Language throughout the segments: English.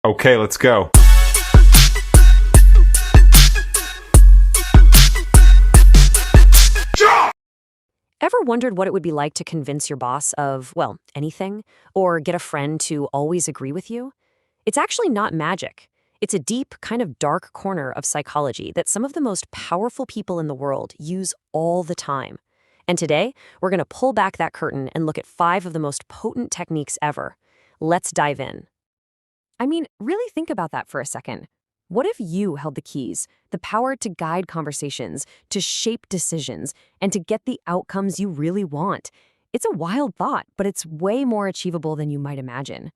Okay, let's go. Ever wondered what it would be like to convince your boss of, well, anything? Or get a friend to always agree with you? It's actually not magic. It's a deep, kind of dark corner of psychology that some of the most powerful people in the world use all the time. And today, we're going to pull back that curtain and look at 5 of the most potent techniques ever. Let's dive in. I mean, really think about that for a second. What if you held the keys, the power to guide conversations, to shape decisions, and to get the outcomes you really want? It's a wild thought, but it's way more achievable than you might imagine.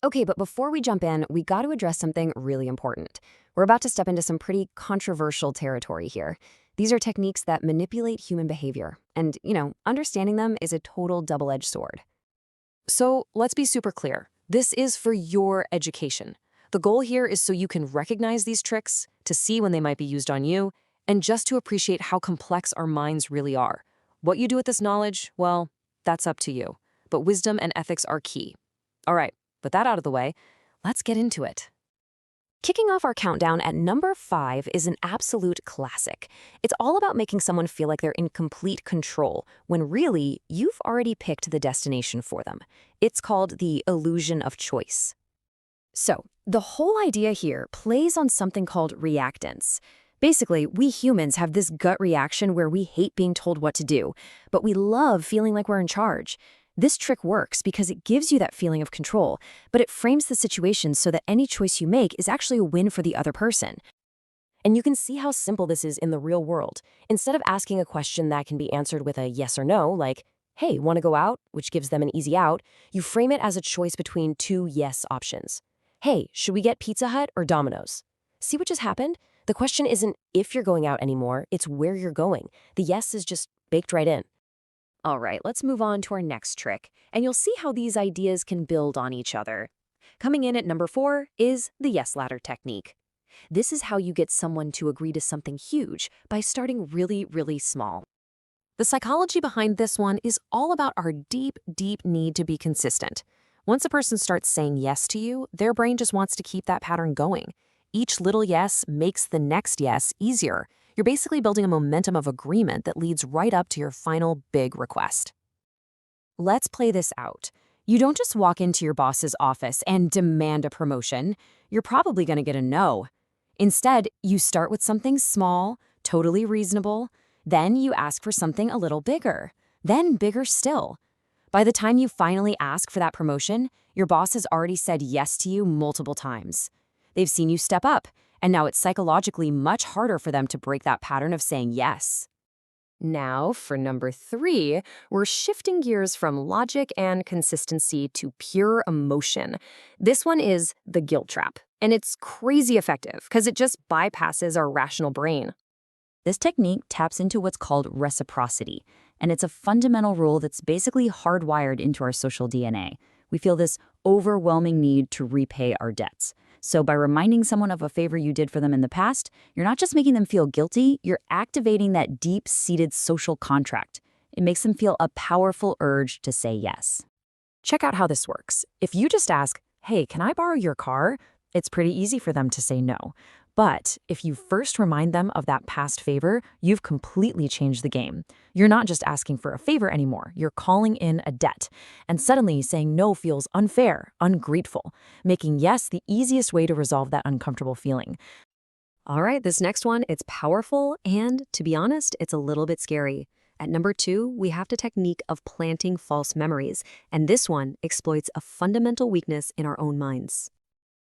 Okay, but before we jump in, we got to address something really important. We're about to step into some pretty controversial territory here. These are techniques that manipulate human behavior, and, understanding them is a total double-edged sword. So let's be super clear. This is for your education. The goal here is so you can recognize these tricks, to see when they might be used on you, and just to appreciate how complex our minds really are. What you do with this knowledge, well, that's up to you. But wisdom and ethics are key. All right, with that out of the way, let's get into it. Kicking off our countdown at number 5 is an absolute classic. It's all about making someone feel like they're in complete control, when really, you've already picked the destination for them. It's called the illusion of choice. So, the whole idea here plays on something called reactance. Basically, we humans have this gut reaction where we hate being told what to do, but we love feeling like we're in charge. This trick works because it gives you that feeling of control, but it frames the situation so that any choice you make is actually a win for the other person. And you can see how simple this is in the real world. Instead of asking a question that can be answered with a yes or no, like, hey, want to go out, which gives them an easy out, you frame it as a choice between 2 yes options. Hey, should we get Pizza Hut or Domino's? See what just happened? The question isn't if you're going out anymore, it's where you're going. The yes is just baked right in. All right, let's move on to our next trick, and you'll see how these ideas can build on each other. Coming in at number 4 is the yes ladder technique. This is how you get someone to agree to something huge by starting really, really small. The psychology behind this one is all about our deep, deep need to be consistent. Once a person starts saying yes to you, their brain just wants to keep that pattern going. Each little yes makes the next yes easier. You're basically building a momentum of agreement that leads right up to your final big request. Let's play this out. You don't just walk into your boss's office and demand a promotion. You're probably going to get a no. Instead, you start with something small, totally reasonable. Then you ask for something a little bigger. Then bigger still. By the time you finally ask for that promotion, your boss has already said yes to you multiple times. They've seen you step up, and now it's psychologically much harder for them to break that pattern of saying yes. Now, for number 3, we're shifting gears from logic and consistency to pure emotion. This one is the guilt trap, and it's crazy effective because it just bypasses our rational brain. This technique taps into what's called reciprocity, and it's a fundamental rule that's basically hardwired into our social DNA. We feel this overwhelming need to repay our debts. So by reminding someone of a favor you did for them in the past, you're not just making them feel guilty, you're activating that deep-seated social contract. It makes them feel a powerful urge to say yes. Check out how this works. If you just ask, hey, can I borrow your car? It's pretty easy for them to say no. But if you first remind them of that past favor, you've completely changed the game. You're not just asking for a favor anymore, you're calling in a debt. And suddenly saying no feels unfair, ungrateful, making yes the easiest way to resolve that uncomfortable feeling. All right, this next one, it's powerful and, to be honest, it's a little bit scary. At number 2, we have the technique of planting false memories, and this one exploits a fundamental weakness in our own minds.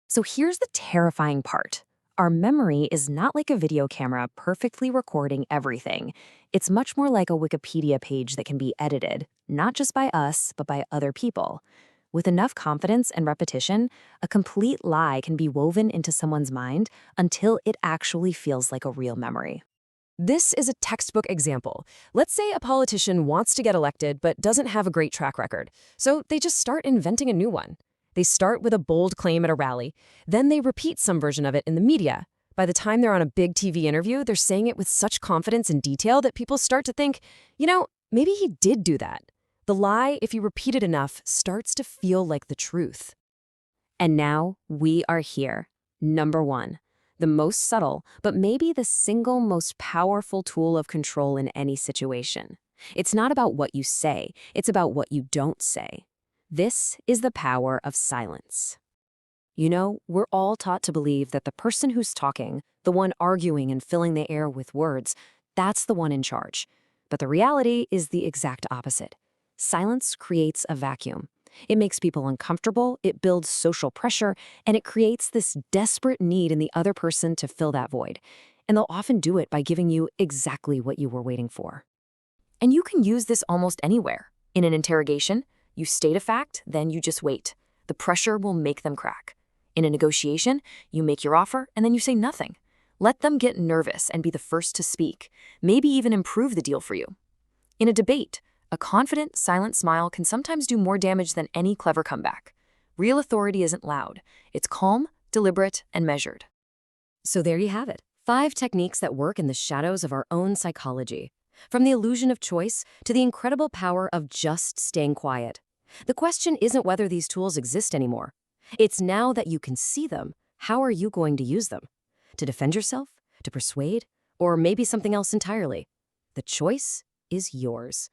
So here's the terrifying part. Our memory is not like a video camera perfectly recording everything. It's much more like a Wikipedia page that can be edited, not just by us, but by other people. With enough confidence and repetition, a complete lie can be woven into someone's mind until it actually feels like a real memory. This is a textbook example. Let's say a politician wants to get elected but doesn't have a great track record, so they just start inventing a new one. They start with a bold claim at a rally. Then they repeat some version of it in the media. By the time they're on a big TV interview, they're saying it with such confidence and detail that people start to think, maybe he did do that. The lie, if you repeat it enough, starts to feel like the truth. And now we are here. Number one, the most subtle, but maybe the single most powerful tool of control in any situation. It's not about what you say, it's about what you don't say. This is the power of silence. You know, we're all taught to believe that the person who's talking, the one arguing and filling the air with words, that's the one in charge. But the reality is the exact opposite. Silence creates a vacuum. It makes people uncomfortable, it builds social pressure, and it creates this desperate need in the other person to fill that void. And they'll often do it by giving you exactly what you were waiting for. And you can use this almost anywhere. In an interrogation, you state a fact, then you just wait. The pressure will make them crack. In a negotiation, you make your offer, and then you say nothing. Let them get nervous and be the first to speak, maybe even improve the deal for you. In a debate, a confident, silent smile can sometimes do more damage than any clever comeback. Real authority isn't loud. It's calm, deliberate, and measured. So there you have it. 5 techniques that work in the shadows of our own psychology. From the illusion of choice to the incredible power of just staying quiet. The question isn't whether these tools exist anymore. It's now that you can see them, how are you going to use them? To defend yourself? To persuade? Or maybe something else entirely? The choice is yours.